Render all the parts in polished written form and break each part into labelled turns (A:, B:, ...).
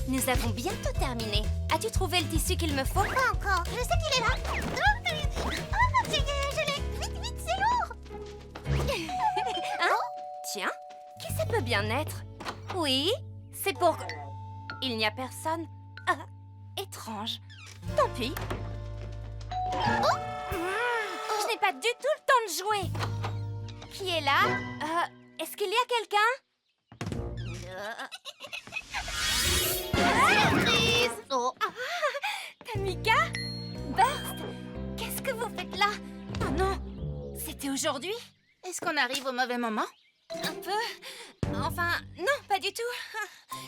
A: Nous avons bientôt terminé. As-tu trouvé le tissu qu'il me faut?
B: Pas encore. Je sais qu'il est là. Oh, je l'ai. Vite, vite, c'est lourd.
A: Hein? Tiens, qui ça peut bien être? Oui, c'est pour... Il n'y a personne. Ah, étrange. Tant pis. Je n'ai pas du tout le temps de jouer. Qui est là? Est-ce qu'il y a quelqu'un?
B: Surprise. Oh.
A: Tamika? Burst? Qu'est-ce que vous faites là? Oh non, c'était aujourd'hui?
B: Est-ce qu'on arrive au mauvais moment?
A: Un peu. Enfin, non, pas du tout.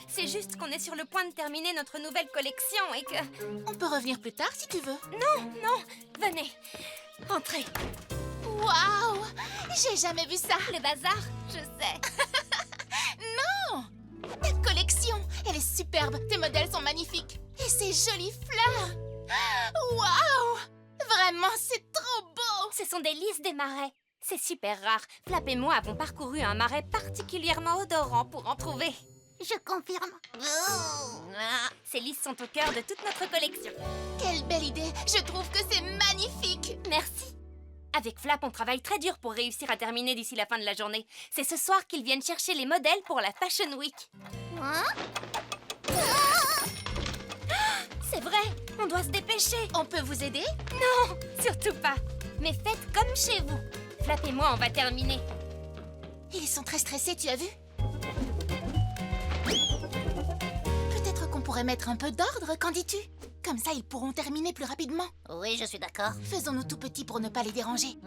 A: C'est juste qu'on est sur le point de terminer notre nouvelle collection et que...
B: On peut revenir plus tard si tu veux.
A: Non, venez. Entrez.
B: Waouh! J'ai jamais vu ça.
A: Le bazar, je sais.
B: Non! Ta collection, elle est superbe. Tes modèles sont magnifiques. Et ces jolies fleurs. Waouh! Vraiment, c'est trop beau.
A: Ce sont des lys des marais. C'est super rare. Flap et moi avons parcouru un marais particulièrement odorant pour en trouver.
B: Je confirme.
A: Ces lys sont au cœur de toute notre collection.
B: Quelle belle idée. Je trouve que c'est magnifique.
A: Merci. Avec Flap, on travaille très dur pour réussir à terminer d'ici la fin de la journée. C'est ce soir qu'ils viennent chercher les modèles pour la Fashion Week.
B: Hein?
A: C'est vrai, on doit se dépêcher.
B: On peut vous aider?
A: Non, surtout pas. Mais faites comme chez vous. Flap et moi, on va terminer.
B: Ils sont très stressés, tu as vu? Peut-être qu'on pourrait mettre un peu d'ordre, qu'en dis-tu? Comme ça, ils pourront terminer plus rapidement.
C: Oui, je suis d'accord.
B: Faisons-nous tout petits pour ne pas les déranger.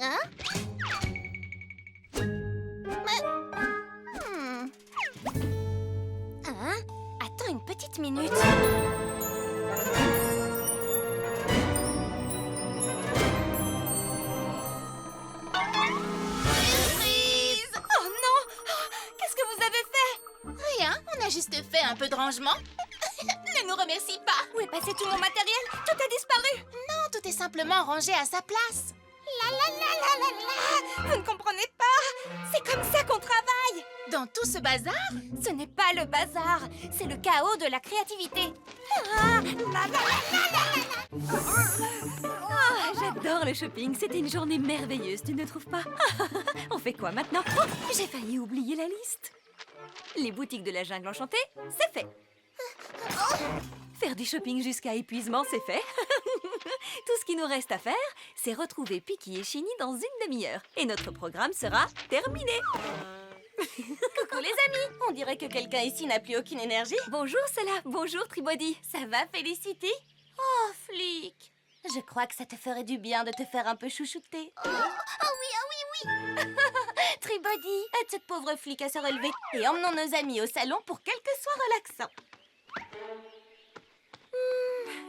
C: Hein?
A: Hein? Attends une petite minute.
B: Surprise!
A: Oh non! Qu'est-ce que vous avez fait?
B: Rien, on a juste fait un peu de rangement. Ne nous remercie pas.
A: Où est passé tout mon matériel? Tout a disparu.
B: Non, tout est simplement rangé à sa place.
A: Vous ne comprenez pas? C'est comme ça qu'on travaille.
B: Dans tout ce bazar,
A: Ce n'est pas le bazar, c'est le chaos de la créativité.
D: J'adore le shopping, c'était une journée merveilleuse, tu ne trouves pas? On fait quoi maintenant? Oh, j'ai failli oublier la liste. Les boutiques de la jungle enchantée, c'est fait. Faire du shopping jusqu'à épuisement, c'est fait. Tout ce qui nous reste à faire, c'est retrouver Piki et Chini dans une demi-heure. Et notre programme sera terminé.
A: Coucou les amis, on dirait que quelqu'un ici n'a plus aucune énergie.
D: Bonjour Salah, bonjour Tribody.
A: Ça va, Félicity? Oh, Flic, je crois que ça te ferait du bien de te faire un peu chouchouter.
B: oui, ah oui.
A: Tribody, aide cette pauvre Flic à se relever et emmenons nos amis au salon pour quelques soins relaxants.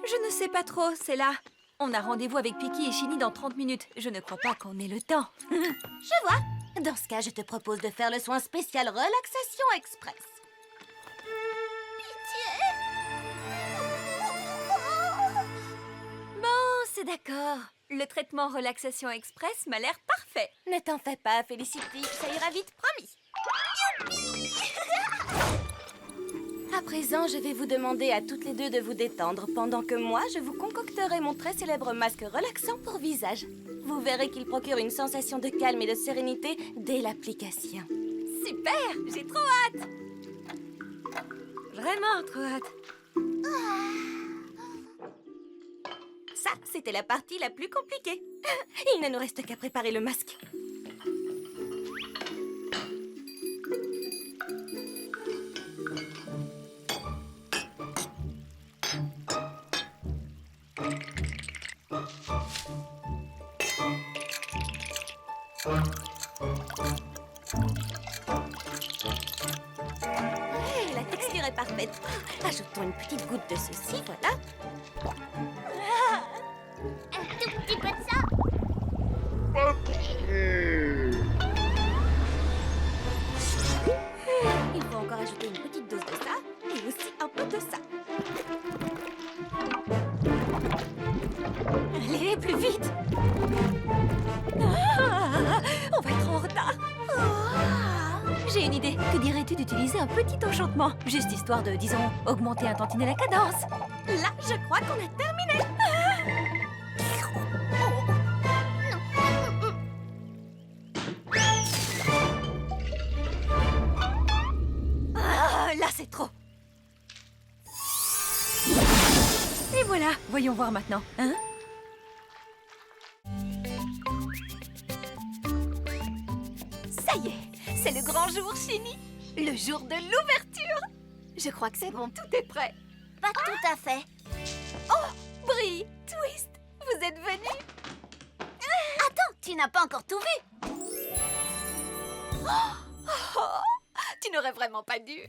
D: Je ne sais pas trop, c'est là. On a rendez-vous avec Piki et Chini dans 30 minutes. Je ne crois pas qu'on ait le temps.
A: Je vois. Dans ce cas, je te propose de faire le soin spécial relaxation express.
D: Bon, c'est d'accord. Le traitement relaxation express m'a l'air parfait.
A: Ne t'en fais pas, Félicity, ça ira vite, promis. À présent, je vais vous demander à toutes les deux de vous détendre pendant que moi, je vous concocterai mon très célèbre masque relaxant pour visage. Vous verrez qu'il procure une sensation de calme et de sérénité dès l'application.
D: Super, j'ai trop hâte. Vraiment trop hâte.
A: Ça, c'était la partie la plus compliquée. Il ne nous reste qu'à préparer le masque. La texture est parfaite. Ajoutons une petite goutte de ceci, voilà.
C: Un tout petit peu de ça.
A: Il faut encore ajouter une petite dose de ça.
D: J'ai une idée. Que dirais-tu d'utiliser un petit enchantement? Juste histoire de, disons, augmenter un tantinet la cadence. Là, je crois qu'on a terminé. Ah, là, c'est trop. Et voilà, voyons voir maintenant, hein? Ça y est, c'est le grand jour, Chénie. Le jour de l'ouverture. Je crois que c'est bon, tout est prêt.
C: Pas tout à fait.
D: Brie, Twist, vous êtes venus?
C: Attends, tu n'as pas encore tout vu.
D: Tu n'aurais vraiment pas dû.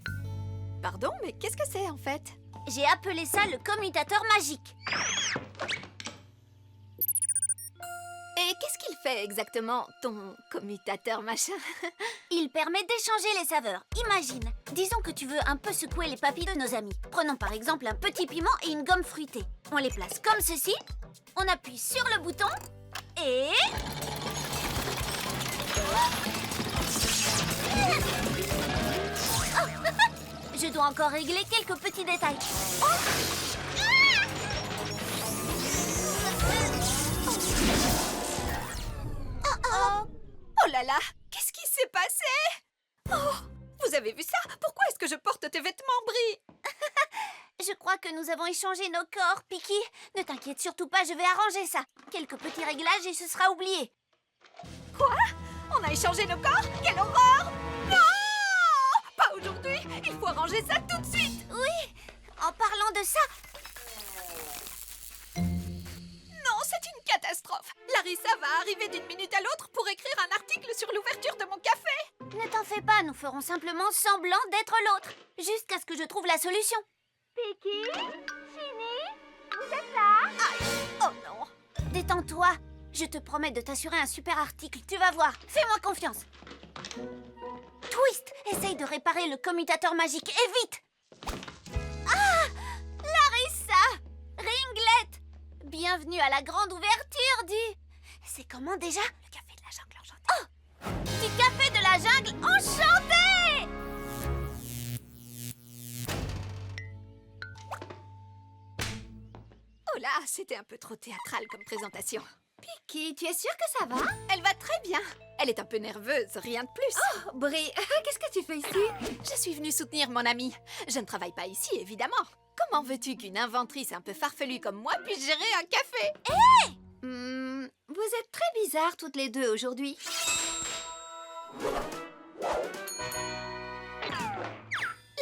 D: Pardon, mais qu'est-ce que c'est en fait?
C: J'ai appelé ça le commutateur magique.
D: Et qu'est-ce qu'il fait exactement, ton commutateur machin?
C: Il permet d'échanger les saveurs. Imagine, disons que tu veux un peu secouer les papilles de nos amis. Prenons par exemple un petit piment et une gomme fruitée. On les place comme ceci, on appuie sur le bouton et... Je dois encore régler quelques petits détails.
D: Oh là là, qu'est-ce qui s'est passé? Oh, vous avez vu ça? Pourquoi est-ce que je porte tes vêtements, Brie?
C: Je crois que nous avons échangé nos corps, Piki. Ne t'inquiète surtout pas, je vais arranger ça. Quelques petits réglages et ce sera oublié.
D: Quoi? On a échangé nos corps? Quelle horreur! Non! Pas aujourd'hui! Il faut arranger ça tout de suite!
C: Oui, en parlant de ça,
D: Non, c'est une catastrophe! Larissa va arriver d'une minute à l'autre pour écrire un article sur l'ouverture de mon café!
C: ne t'en fais pas, nous ferons simplement semblant d'être l'autre. Jusqu'à ce que je trouve la solution. Piki, Chini, vous êtes là?
D: Oh non!
C: Détends-toi. Je te promets de t'assurer un super article, tu vas voir. Fais-moi confiance. Twist, essaye de réparer le commutateur magique, et vite! Ah! Larissa! Ringlet! Bienvenue à la grande ouverture du... C'est comment déjà? Le café de la jungle enchanté. Oh! Du café de la jungle enchanté!
D: Oh là, c'était un peu trop théâtral comme présentation. Piki, tu es sûre que ça va? Elle va très bien. Elle est un peu nerveuse, rien de plus. Oh, Brie, qu'est-ce que tu fais ici? Je suis venue soutenir mon amie. Je ne travaille pas ici, évidemment. Comment veux-tu qu'une inventrice un peu farfelue comme moi puisse gérer un café? Hé! Vous êtes très bizarres toutes les deux aujourd'hui.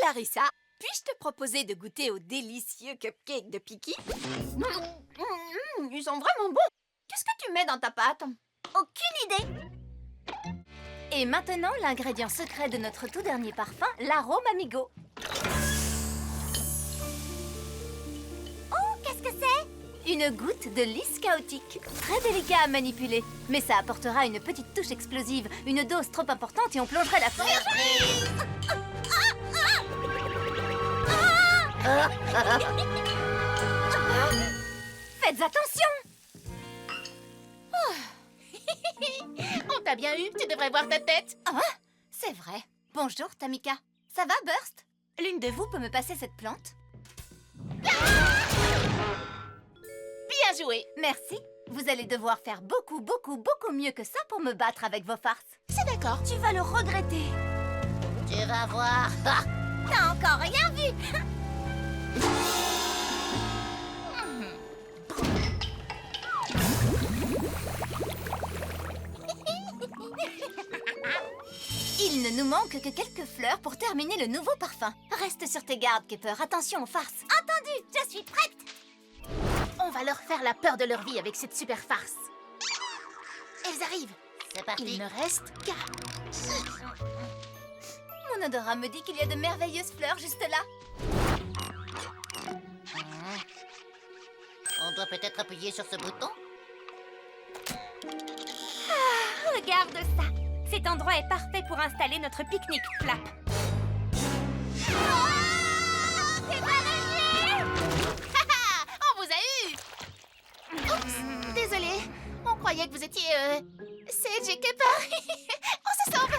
D: Larissa, puis-je te proposer de goûter aux délicieux cupcakes de Piki? Ils sont vraiment bons. Qu'est-ce que tu mets dans ta pâte?
C: Aucune idée.
A: Et maintenant, l'ingrédient secret de notre tout dernier parfum, l'arôme amigo.
C: Oh, qu'est-ce que c'est?
A: Une goutte de lys chaotique. Très délicat à manipuler, mais ça apportera une petite touche explosive, une dose trop importante et on plongera la fourche. Faites attention!
B: On t'a bien eu, tu devrais voir ta tête.
A: Ah, c'est vrai. Bonjour, Tamika. Ça va, Burst? L'une de vous peut me passer cette plante?
B: Bien joué.
A: Merci. Vous allez devoir faire beaucoup, beaucoup, beaucoup mieux que ça pour me battre avec vos farces.
B: C'est d'accord.
C: Tu vas le regretter. Tu vas voir. Ah, t'as encore rien vu.
A: Il ne nous manque que quelques fleurs pour terminer le nouveau parfum. Reste sur tes gardes, Kepper. Attention aux farces.
C: Entendu, je suis prête.
B: On va leur faire la peur de leur vie avec cette super farce. Elles arrivent.
C: C'est parti.
B: Il ne reste qu'à...
A: Mon odorat me dit qu'il y a de merveilleuses fleurs juste là.
C: On doit peut-être appuyer sur ce bouton.
A: Regarde ça. Cet endroit est parfait pour installer notre pique-nique flap.
B: On vous a eu. Oups, désolée. On croyait que vous étiez... CJ Kepper. On se sauve.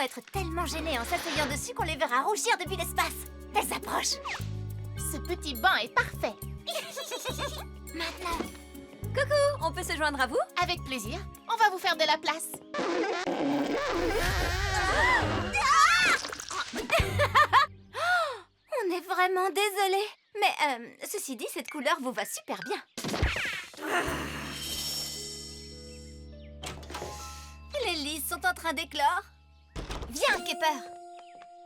C: être tellement gênées en s'asseyant dessus qu'on les verra rougir depuis l'espace. Elles approchent.
B: Ce petit banc est parfait.
C: Maintenant.
D: Coucou, on peut se joindre à vous?
B: Avec plaisir. On va vous faire de la place.
C: On est vraiment désolé. Mais ceci dit, cette couleur vous va super bien. Les lys sont en train d'éclore. Viens, Kepper.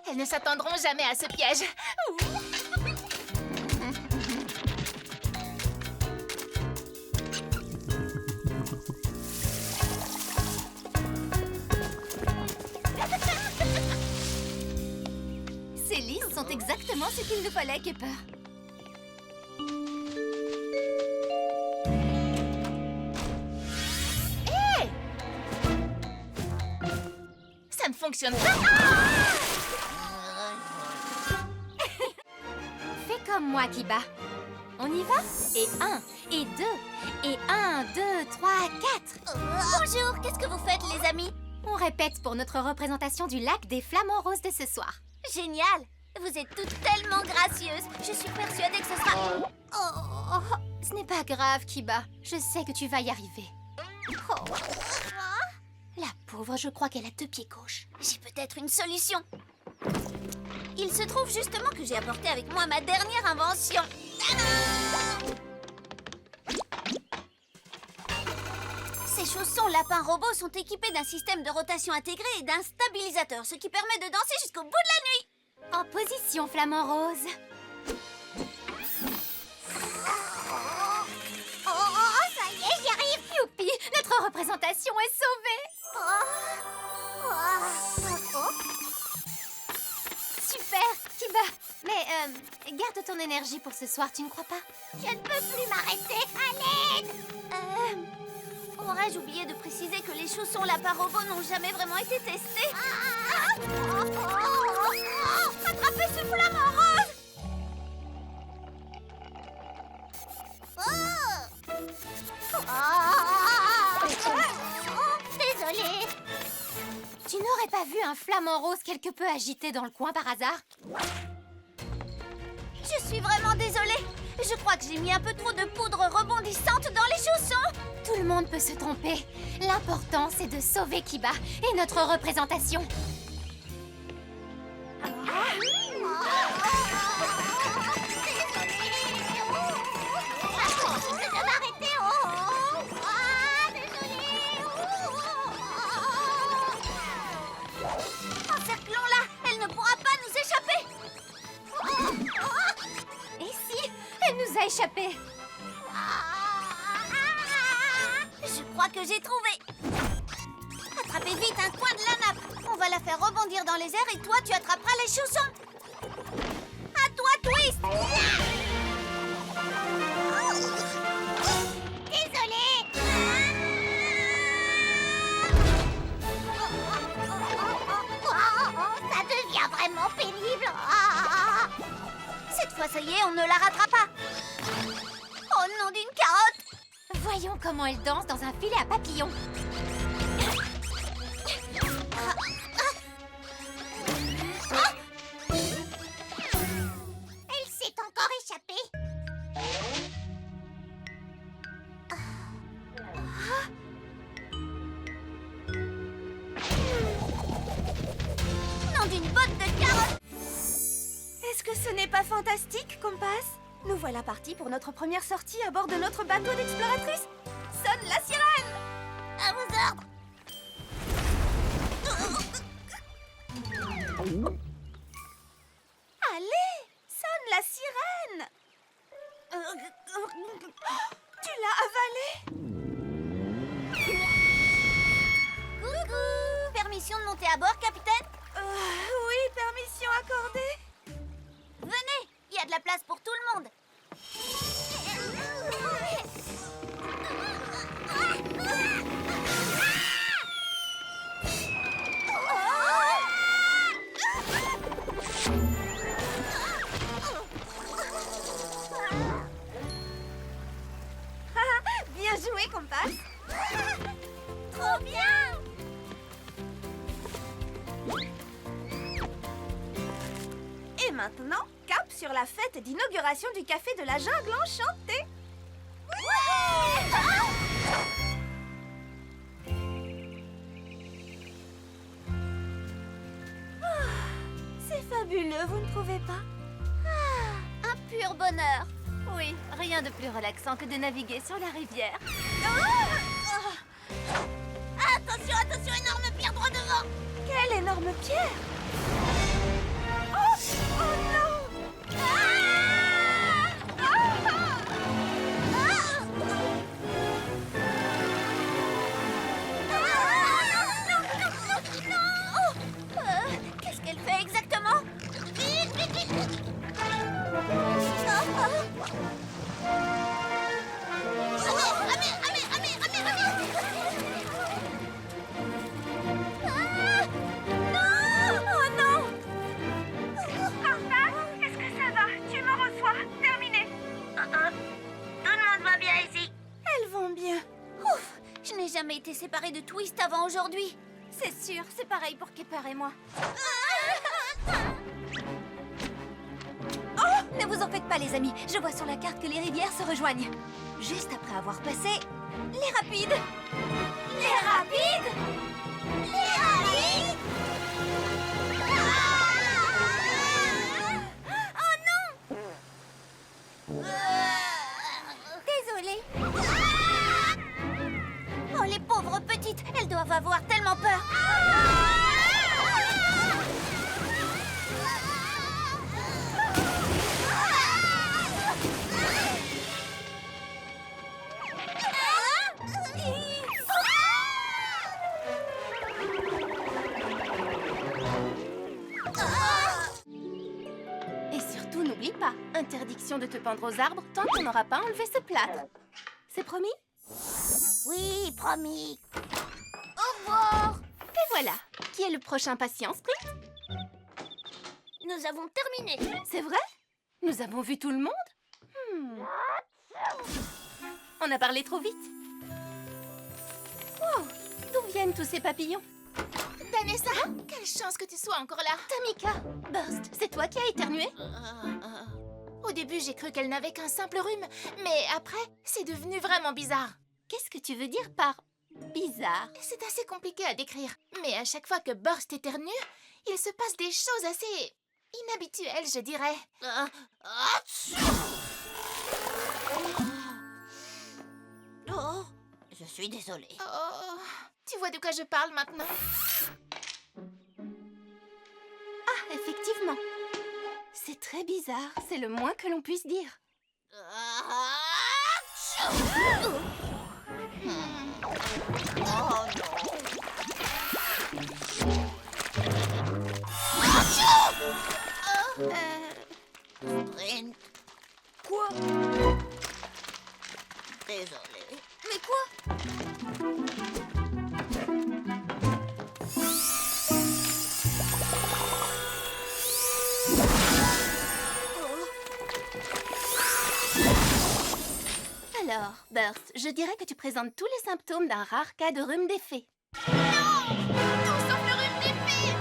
B: Elles ne s'attendront jamais à ce piège.
C: Ces lys sont exactement ce qu'il nous fallait, Kepper.
B: Ça ne fonctionne pas.
C: Fais comme moi, Kiba. On y va? Et 1, et 2, et 1, 2, 3, 4. Bonjour, qu'est-ce que vous faites, les amis? On répète pour notre représentation du lac des flamants roses de ce soir. Génial! Vous êtes toutes tellement gracieuses. Je suis persuadée que ce sera... Oh, ce n'est pas grave, Kiba. Je sais que tu vas y arriver. Oh. La pauvre, je crois qu'elle a 2 pieds gauches. J'ai peut-être une solution. Il se trouve justement que j'ai apporté avec moi ma dernière invention. Ces chaussons lapins robots sont équipés d'un système de rotation intégré et d'un stabilisateur, ce qui permet de danser jusqu'au bout de la nuit. En position, flamant rose. Oh, ça y est, j'y arrive. Youpi, notre représentation est sauvée. Super, Kiba. Mais garde ton énergie pour ce soir, tu ne crois pas? Je ne peux plus m'arrêter. À l'aide. Aurais-je oublié de préciser que les chaussons lapins robots n'ont jamais vraiment été testés? Attrapez ce flamant rose! Désolée. Tu n'aurais pas vu un flamant rose quelque peu agité dans le coin par hasard? Je suis vraiment désolée. Je crois que j'ai mis un peu trop de poudre rebondissante dans les chaussons. Tout le monde peut se tromper. L'important, c'est de sauver Kiba et notre représentation. Encerclons-la. Elle ne pourra pas nous échapper. Et si elle nous a échappé? Je crois que j'ai trouvé. Attrapez vite un coin de la nappe. On va la faire rebondir dans les airs et toi, tu attraperas les chaussons. À toi, Twist. Désolée. Ça devient vraiment pénible. Cette fois, ça y est, on ne la rattrape pas. Oh non, d'une carotte. Voyons comment elle danse dans un filet à papillons. Elle s'est encore échappée. Non, d'une botte de carotte.
A: Est-ce que ce n'est pas fantastique, Compass? Nous voilà partis pour notre première sortie à bord de notre bateau d'exploratrice. Sonne la sirène!
C: À vos ordres.
A: Allez, sonne la sirène! Tu l'as avalée?
C: Coucou. Permission de monter à bord, capitaine?
A: Oui, permission accordée.
C: Venez, il y a de la place pour tout le monde.
A: Bien joué, Compass.
C: Trop bien! Et maintenant, cap sur la fête d'inauguration du café de la jungle enchantée. C'est fabuleux, vous ne trouvez pas? Un pur bonheur.
D: Oui, rien de plus relaxant que de naviguer sur la rivière.
C: Attention, attention, énorme pierre droit devant. Quelle énorme pierre! Oh, oh non! Qu'est-ce qu'elle fait exactement? Vite, vite, vite! Je n'ai jamais été séparée de Twist avant aujourd'hui. C'est sûr, c'est pareil pour Kepper et moi.
D: Oh, ne vous en faites pas, les amis. Je vois sur la carte que les rivières se rejoignent. Juste après avoir passé les rapides.
C: Les rapides? Les rapides? Oh non! Désolée. Oh, les pauvres petites, elles doivent avoir tellement peur.
B: Et surtout, n'oublie pas, interdiction de te pendre aux arbres tant qu'on n'aura pas enlevé ce plâtre. C'est promis?
C: Oui, promis. Au revoir.
B: Et voilà. Qui est le prochain patient, Sprint?
C: Nous avons terminé.
B: C'est vrai? Nous avons vu tout le monde? On a parlé trop vite. Wow, d'où viennent tous ces papillons? Vanessa, quelle chance que tu sois encore là. Tamika, Burst, c'est toi qui as éternué? Au début, j'ai cru qu'elle n'avait qu'un simple rhume, mais après, c'est devenu vraiment bizarre. Qu'est-ce que tu veux dire par bizarre? C'est assez compliqué à décrire, mais à chaque fois que Burst éternue, il se passe des choses assez inhabituelles, je dirais.
C: Oh, je suis désolée.
B: Oh, tu vois de quoi je parle maintenant? Ah, effectivement. C'est très bizarre, c'est le moins que l'on puisse dire.
C: Sprint.
D: Quoi?
C: Désolée.
D: Mais quoi?
B: Alors, Burst, je dirais que tu présentes tous les symptômes d'un rare cas de rhume des fées. Non! Tout sauf le rhume des fées!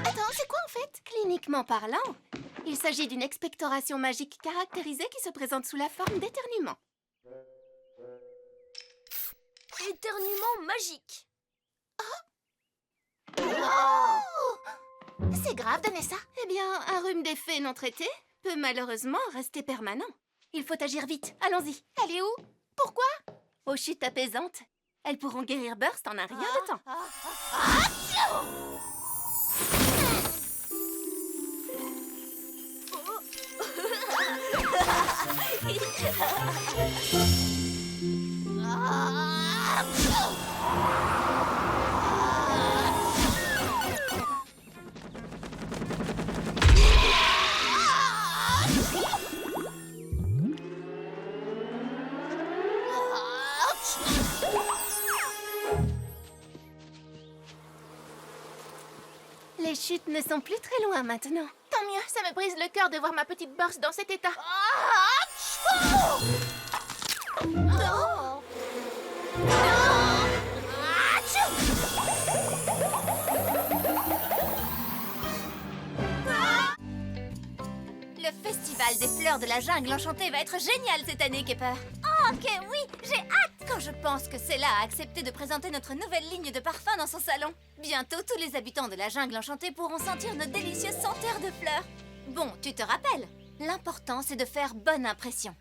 B: Attends, c'est quoi en fait? Cliniquement parlant, il s'agit d'une expectoration magique caractérisée qui se présente sous la forme d'éternuement.
C: Éternuement magique.
B: C'est grave, Vanessa. Eh bien, un rhume des fées non traité peut malheureusement rester permanent. Il faut agir vite. Allons-y. Elle est où? Pourquoi? Aux chutes apaisantes. Elles pourront guérir Burst en un rien de temps. Les chutes ne sont plus très loin maintenant. Tant mieux, ça me brise le cœur de voir ma petite Burst dans cet état.
C: bal des fleurs de la jungle enchantée va être génial cette année, Kepper. Oh, ok, oui, j'ai hâte. Quand je pense que Sela a accepté de présenter notre nouvelle ligne de parfums dans son salon. Bientôt, tous les habitants de la jungle enchantée pourront sentir nos délicieuses senteurs de fleurs. Bon, tu te rappelles, l'important c'est de faire bonne impression.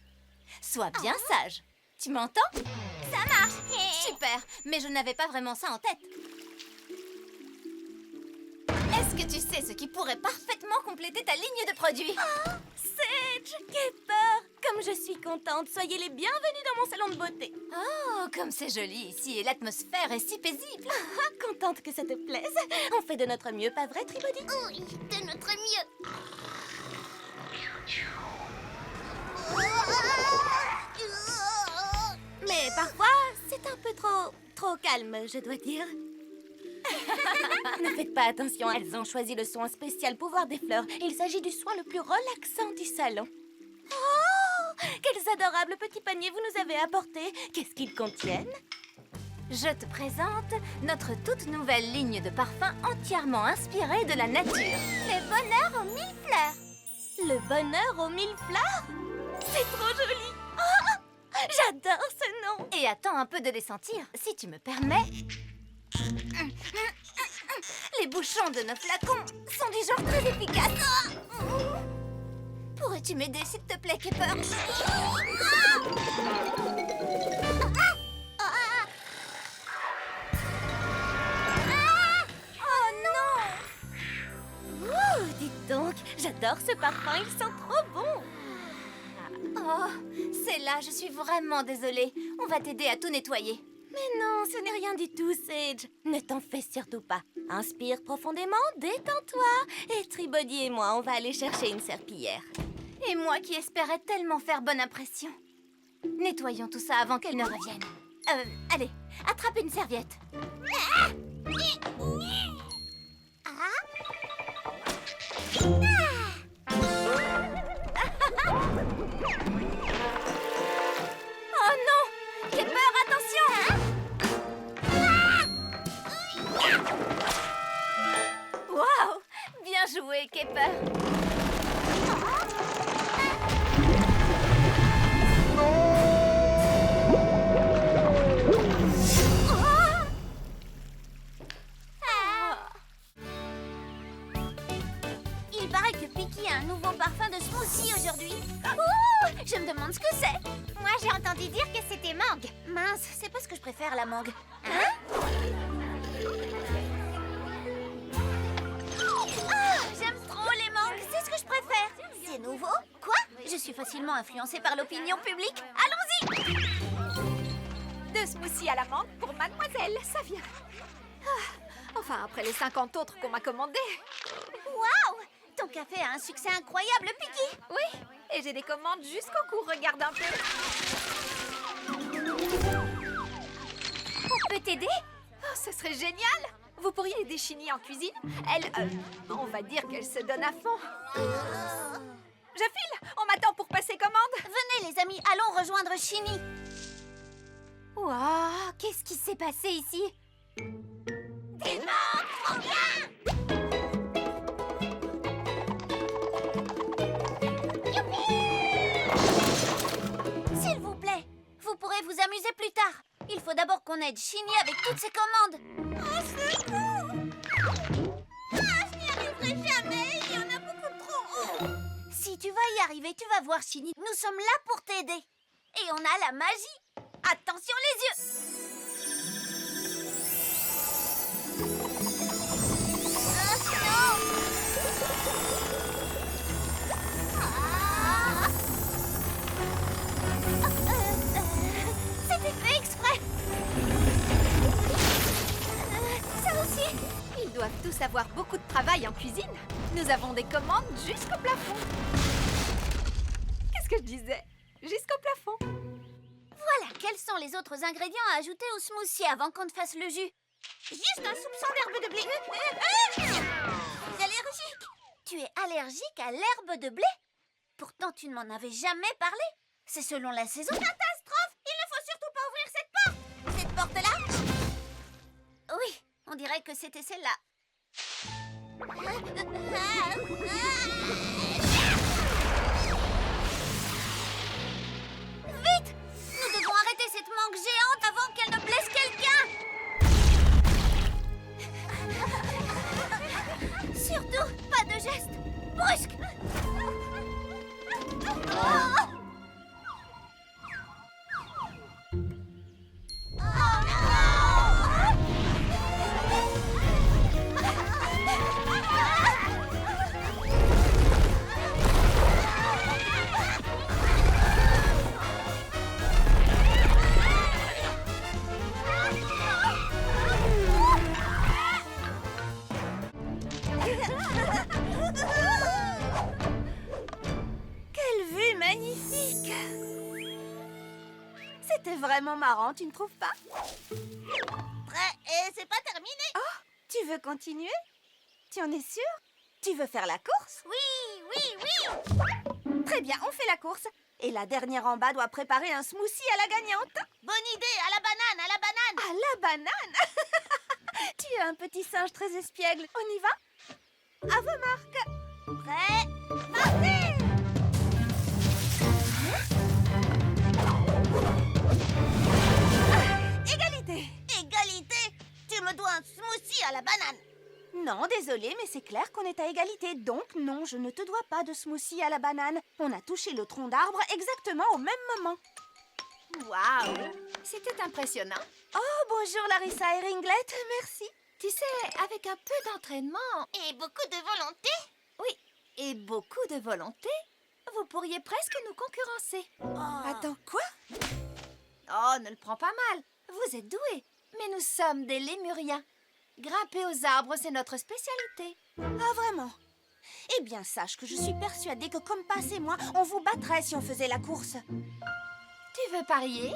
C: Sois bien sage. Tu m'entends?
B: Ça marche.
C: Super, mais je n'avais pas vraiment ça en tête. Est-ce que tu sais ce qui pourrait parfaitement compléter ta ligne de produits?
A: Sage, Kepper, comme je suis contente, soyez les bienvenus dans mon salon de beauté.
C: Oh, comme c'est joli ici et l'atmosphère est si paisible.
A: Contente que ça te plaise. On fait de notre mieux, pas vrai, Tribody?
B: Oui, de notre mieux.
A: Mais parfois, c'est un peu trop calme, je dois dire. Ne faites pas attention, elles ont choisi le soin spécial pouvoir des fleurs. Il s'agit du soin le plus relaxant du salon. Oh, quels adorables petits paniers vous nous avez apportés. Qu'est-ce qu'ils contiennent?
C: Je te présente notre toute nouvelle ligne de parfums entièrement inspirée de la nature.
B: Le bonheur aux 1000 fleurs.
A: Le bonheur aux 1000 fleurs? C'est trop joli. Oh, j'adore ce nom.
C: Et attends un peu de les sentir, si tu me permets. Les bouchons de nos flacons sont du genre très efficaces. Pourrais-tu m'aider, s'il te plaît, Kepper?
B: Oh non!
A: Ouh, dites donc, j'adore ce parfum, il sent trop bon.
C: Oh, c'est là, je suis vraiment désolée. On va t'aider à tout nettoyer.
A: Mais non, ce n'est rien du tout, Sage. Ne t'en fais surtout pas. Inspire profondément, détends-toi. Et Tribody et moi, on va aller chercher une serpillière.
C: Et moi qui espérais tellement faire bonne impression. Nettoyons tout ça avant qu'elle ne revienne. Allez, attrape une serviette. Oh non! Kepper, attention! Waouh! Bien joué, Kepper!
B: Il paraît que Piki a un nouveau parfum de smoothie aujourd'hui. Ouh, je me demande ce que c'est. Moi, j'ai entendu dire que c'était mangue.
C: Mince, c'est pas ce que je préfère, la mangue.
B: J'aime trop les mangues, c'est ce que je préfère. C'est nouveau? Quoi?
C: Je suis facilement influencée par l'opinion publique.
B: Allons-y!
D: De smoothie à la menthe pour mademoiselle, ça vient. Enfin, après les 50 autres qu'on m'a commandés.
B: Waouh! Ton café a un succès incroyable, Piki.
D: Oui, et j'ai des commandes jusqu'au cou, regarde un peu.
B: On peut t'aider?
D: Oh, ce serait génial! Vous pourriez aider Chini en cuisine? Elle, on va dire qu'elle se donne à fond. Je file! On m'attend pour passer commande.
B: Venez, les amis, allons rejoindre Chini.
C: Waouh, qu'est-ce qui s'est passé ici?
B: Des mangues, trop bien! S'il vous plaît, vous pourrez vous amuser plus tard. Il faut d'abord qu'on aide Chini avec toutes ses commandes. Oh, secours! Je n'y arriverai jamais, il y en a beaucoup trop. Si tu vas y arriver, tu vas voir, Chini. Nous sommes là pour t'aider. Et on a la magie. Attention les yeux! C'était fait exprès. Ça aussi.
D: Ils doivent tous avoir beaucoup de travail en cuisine. Nous avons des commandes jusqu'au plafond. Qu'est-ce que je disais? Jusqu'au plafond.
B: Voilà, quels sont les autres ingrédients à ajouter au smoothie avant qu'on ne fasse le jus? Juste un soupçon d'herbe de blé. Allergique. Tu es allergique à l'herbe de blé? Pourtant, tu ne m'en avais jamais parlé. C'est selon la saison. Catastrophe! Il ne faut surtout pas ouvrir cette porte. Cette porte-là? Oui, on dirait que c'était celle-là.
C: cette mangue géante avant qu'elle ne blesse quelqu'un. Surtout, pas de geste brusque. Oh!
D: Quelle vue magnifique! C'était vraiment marrant, tu ne trouves pas?
C: Et c'est pas terminé.
D: Tu veux continuer? Tu en es sûre? Tu veux faire la course?
C: Oui.
D: Très bien, on fait la course. Et la dernière en bas doit préparer un smoothie à la gagnante.
C: Bonne idée, à la banane, à la banane.
D: À la banane. Tu es un petit singe très espiègle. On y va? À vos marques.
C: Prêt, partez.
D: Égalité.
C: Égalité. Tu me dois un smoothie à la banane.
D: Non, désolé, mais c'est clair qu'on est à égalité. Donc non, je ne te dois pas de smoothie à la banane. On a touché le tronc d'arbre exactement au même moment.
B: Waouh! C'était impressionnant.
D: Oh, bonjour Larissa et Ringlet, merci.
B: Tu sais, avec un peu d'entraînement
C: Et beaucoup de volonté.
B: et beaucoup de volonté, vous pourriez presque nous concurrencer.
D: Attends, quoi?
B: Oh, ne le prends pas mal. Vous êtes doués. Mais nous sommes des lémuriens. Grimper aux arbres, c'est notre spécialité.
D: Ah, vraiment? Eh bien, sache que je suis persuadée que Compass et moi, on vous battrait si on faisait la course.
B: Tu veux parier?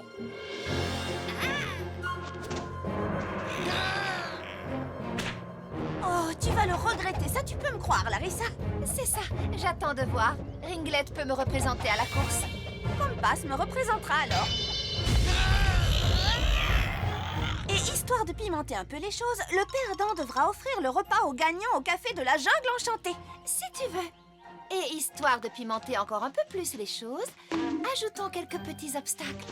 D: Oh, tu vas le regretter, ça tu peux me croire, Larissa.
B: C'est ça, j'attends de voir. Ringlet peut me représenter à la course.
D: Compass me représentera alors. Et histoire de pimenter un peu les choses, le perdant devra offrir le repas aux gagnants au café de la jungle enchantée.
B: Si tu veux. Et histoire de pimenter encore un peu plus les choses, ajoutons quelques petits obstacles.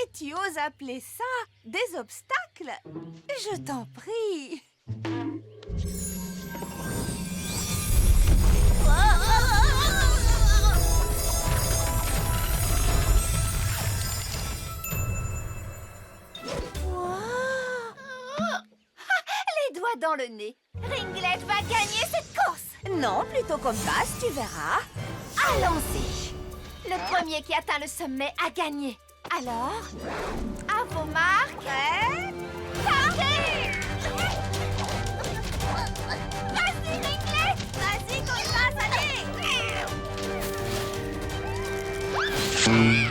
D: Et tu oses appeler ça des obstacles? Je t'en prie.
B: Les doigts dans le nez. Ringlet va gagner cette course.
D: Non, plutôt Compass, tu verras.
B: Allons-y. Le premier qui atteint le sommet a gagné. Alors, à vos marques.
D: Prêt?
B: Partez! Vas-y, Ringlet! Vas-y, Compass, allez!